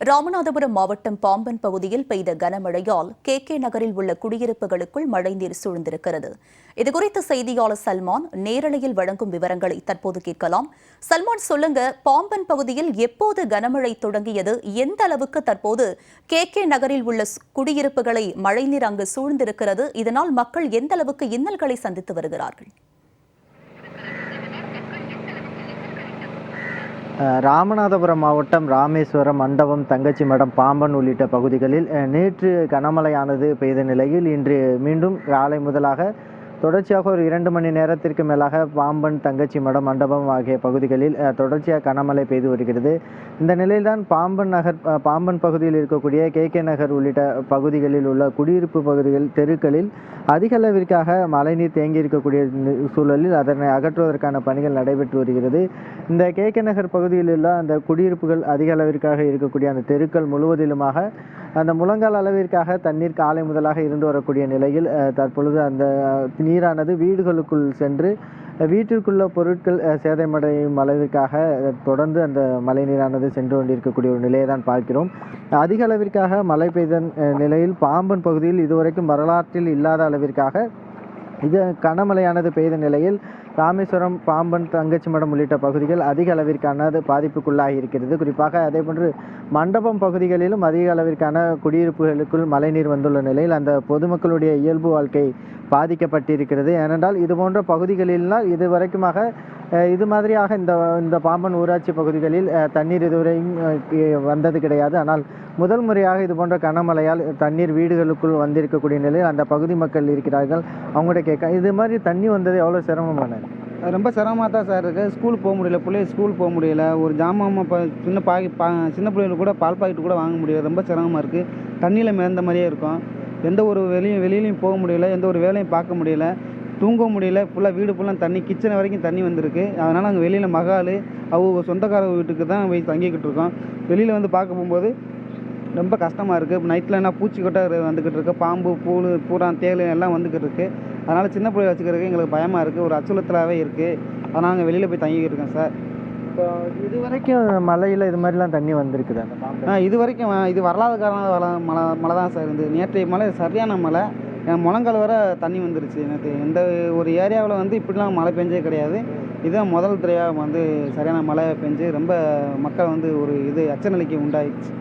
ராமநாதபுரம் மாவட்டம் பாம்பன் பகுதியில் பெய்த கனமழையால் கே நகரில் உள்ள குடியிருப்புகளுக்குள் மழைநீர் சூழ்ந்திருக்கிறது. இதுகுறித்து செய்தியாளர் சல்மான் நேரலையில் வழங்கும் விவரங்களை தற்போது கேட்கலாம். சல்மான், சொல்லுங்க, பாம்பன் பகுதியில் எப்போது கனமழை தொடங்கியது? எந்த அளவுக்கு தற்போது கே நகரில் உள்ள குடியிருப்புகளை மழைநீர் அங்கு சூழ்ந்திருக்கிறது? இதனால் மக்கள் எந்த அளவுக்கு இன்னல்களை சந்தித்து வருகிறார்கள்? ராமநாதபுரம் மாவட்டம் ராமேஸ்வரம், மண்டபம், தங்கச்சி மடம், பாம்பன் உள்ளிட்ட பகுதிகளில் நேற்று கனமழையானது பெய்த நிலையில் இன்று மீண்டும் காலை முதலாக தொடர்ச்சியாக ஒரு 2 மணி நேரத்திற்கு மேலாக பாம்பன், தங்கச்சி மடம், மண்டபம் ஆகிய பகுதிகளில் தொடர்ச்சியாக கனமழை பெய்து வருகிறது. இந்த நிலையில்தான் பாம்பன் பகுதியில் இருக்கக்கூடிய கே நகர் உள்ளிட்ட பகுதிகளில் உள்ள குடியிருப்பு பகுதிகள், தெருக்களில் அதிக அளவிற்காக மழைநீர் தேங்கி இருக்கக்கூடிய சூழலில் அதனை அகற்றுவதற்கான பணிகள் நடைபெற்று வருகிறது. இந்த கே நகர் பகுதியில் உள்ள அந்த குடியிருப்புகள் அதிக அளவிற்காக இருக்கக்கூடிய அந்த தெருக்கள் முழுவதிலுமாக அந்த முழங்கால் அளவிற்காக தண்ணீர் காலை முதலாக இருந்து வரக்கூடிய நிலையில் தற்பொழுது அந்த நீரானது வீடுகளுக்குள் சென்று வீட்டிற்குள்ள பொருட்கள் சேதமடையும் அளவிற்காக தொடர்ந்து அந்த மழை நீரானது சென்று கொண்டிருக்கக்கூடிய ஒரு நிலையை தான் பார்க்கிறோம். அதிக அளவிற்காக மழை பெய்த நிலையில் பாம்பன் பகுதியில் இதுவரைக்கும் வரலாற்றில் இல்லாத அளவிற்காக கனமழையானது பெய்த நிலையில் ராமேஸ்வரம், பாம்பன், தங்கச்சி மடம் உள்ளிட்ட பகுதிகள் அதிக அளவிற்கான பாதிப்புக்குள்ளாகி இருக்கிறது. குறிப்பாக அதேபோன்று மண்டபம் பகுதிகளிலும் அதிக அளவிற்கான குடியிருப்புகளுக்குள் மழைநீர் வந்துள்ள நிலையில் அந்த பொதுமக்களுடைய இயல்பு வாழ்க்கை பாதிக்கப்பட்டிருக்கிறது. ஏனென்றால் இதுபோன்ற பகுதிகளினால் இதுவரைக்குமாக இது மாதிரியாக இந்த பாம்பன் ஊராட்சி பகுதிகளில் தண்ணீர் இதுவரையும் வந்தது கிடையாது. ஆனால் முதல் முறையாக இது போன்ற கனமழையால் தண்ணீர் வீடுகளுக்குள் வந்திருக்கக்கூடிய நிலையில் அந்த பகுதி மக்கள் இருக்கிறார்கள். அவங்கள்ட்ட கேட்க, இது மாதிரி தண்ணி வந்தது எவ்வளோ சிரமமானது? ரொம்ப சிரமமாக தான் சார் இருக்குது. ஸ்கூல் போக முடியல, பிள்ளைங்க ஸ்கூல் போக முடியல. ஒரு ஜாமான் சின்ன பிள்ளைங்களுக்கு கூட பால் பாக்கெட் கூட வாங்க முடியல. ரொம்ப சிரமமாக இருக்குது. தண்ணியில் மிதந்த மாதிரியே இருக்கும். எந்த ஒரு வெளியிலையும் போக முடியல, எந்த ஒரு வேலையும் பார்க்க முடியல, தூங்க முடியல. ஃபுல்லாக வீடு ஃபுல்லாக தண்ணி, கிச்சனை வரைக்கும் தண்ணி வந்திருக்கு. அதனால் நாங்கள் வெளியில் மகால் அவங்க சொந்தக்கார வீட்டுக்கு தான் போய் தங்கிக்கிட்டு இருக்கோம். வெளியில் வந்து பார்க்க போகும்போது ரொம்ப கஷ்டமாக இருக்குது. நைட்டில் என்ன பூச்சிக்கொட்டை வந்துக்கிட்டு இருக்குது, பாம்பு, பூரா, தேள் எல்லாம் வந்துக்கிட்டு இருக்குது. அதனால் சின்ன பிள்ளை வச்சுக்கிறதுக்கு எங்களுக்கு பயமாக இருக்குது, ஒரு அச்சுறுத்தலாகவே இருக்குது. அதனால் நாங்கள் வெளியில் போய் தங்கிக்கிட்டு இருக்கோம் சார். இப்போ இது வரைக்கும் மழையில் இது மாதிரிலாம் தண்ணி வந்திருக்குது அந்த இது வரைக்கும் இது வரலாறு காரணம் மழை தான் சார். இந்த நேற்றைய மழை சரியான மழை. முழங்கால் வர தண்ணி வந்துருச்சு. எனக்கு எந்த ஒரு ஏரியாவில் வந்து இப்படிலாம் மழை பெஞ்சே கிடையாது. இதுதான் முதல் தடவையாக வந்து சரியான மழை பெஞ்சு ரொம்ப மக்கள் வந்து ஒரு அச்சநிலைக்கு உண்டாயிடுச்சு.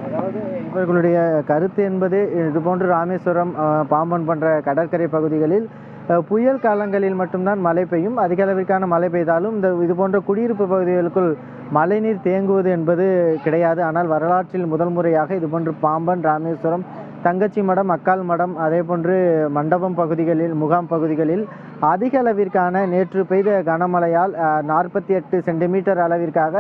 அதாவது இவர்களுடைய கருத்து என்பது இதுபோன்று ராமேஸ்வரம், பாம்பன் போன்ற கடற்கரை பகுதிகளில் புயல் காலங்களில் மட்டும்தான் மழை பெய்யும். அதிக அளவிற்கான மழை பெய்தாலும் இது போன்ற குடியிருப்பு பகுதிகளுக்குள் மழைநீர் தேங்குவது என்பது கிடையாது. ஆனால் வரலாற்றில் முதல் முறையாக இதுபோன்று பாம்பன், ராமேஸ்வரம், தங்கச்சி மடம், அக்கால் மடம், அதே போன்று மண்டபம் பகுதிகளில், முகாம் பகுதிகளில் அதிக அளவிற்கான நேற்று பெய்த கனமழையால் 48 சென்டிமீட்டர் அளவிற்காக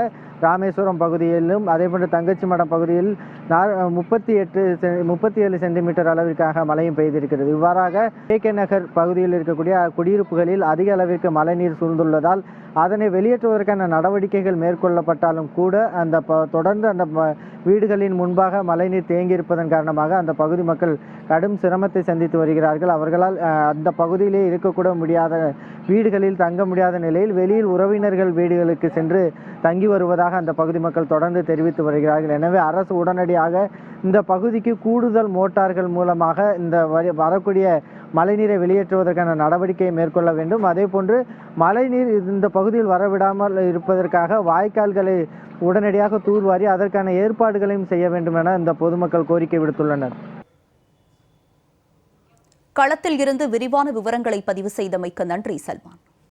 ராமேஸ்வரம் பகுதியிலும் அதேபோன்று தங்கச்சி மடம் பகுதியில் 37 சென்டிமீட்டர் அளவிற்காக மழையும் பெய்திருக்கிறது. இவ்வாறாக கே நகர் பகுதியில் இருக்கக்கூடிய குடியிருப்புகளில் அதிக அளவிற்கு மழைநீர் சூழ்ந்துள்ளதால் அதனை வெளியேற்றுவதற்கான நடவடிக்கைகள் மேற்கொள்ளப்பட்டாலும் கூட தொடர்ந்து அந்த வீடுகளின் முன்பாக மழைநீர் தேங்கியிருப்பதன் காரணமாக அந்த பகுதி மக்கள் கடும் சிரமத்தை சந்தித்து வருகிறார்கள். அவர்களால் அந்த பகுதியிலே இருக்கக்கூட முடியாத, வீடுகளில் தங்க முடியாத நிலையில் வெளியில் உறவினர்கள் வீடுகளுக்கு சென்று தங்கி வருவதாக அந்த பகுதி மக்கள் தொடர்ந்து தெரிவித்து வருகிறார்கள். எனவே அரசு உடனடியாக இந்த பகுதிக்கு கூடுதல் மோட்டார்கள் மூலமாக இந்த வரக்கூடிய மழைநீரை வெளியேற்றுவதற்கான நடவடிக்கையை மேற்கொள்ள வேண்டும். அதே போன்று மழைநீர் இந்த பகுதியில் வரவிடாமல் இருப்பதற்காக வாய்க்கால்களை உடனடியாக தூர்வாரி அதற்கான ஏற்பாடுகளையும் செய்ய வேண்டும் என இந்த பொதுமக்கள் கோரிக்கை விடுத்துள்ளனர். களத்தில் இருந்து விரிவான விவரங்களை பதிவு செய்தமைக்கு நன்றி சல்மான்.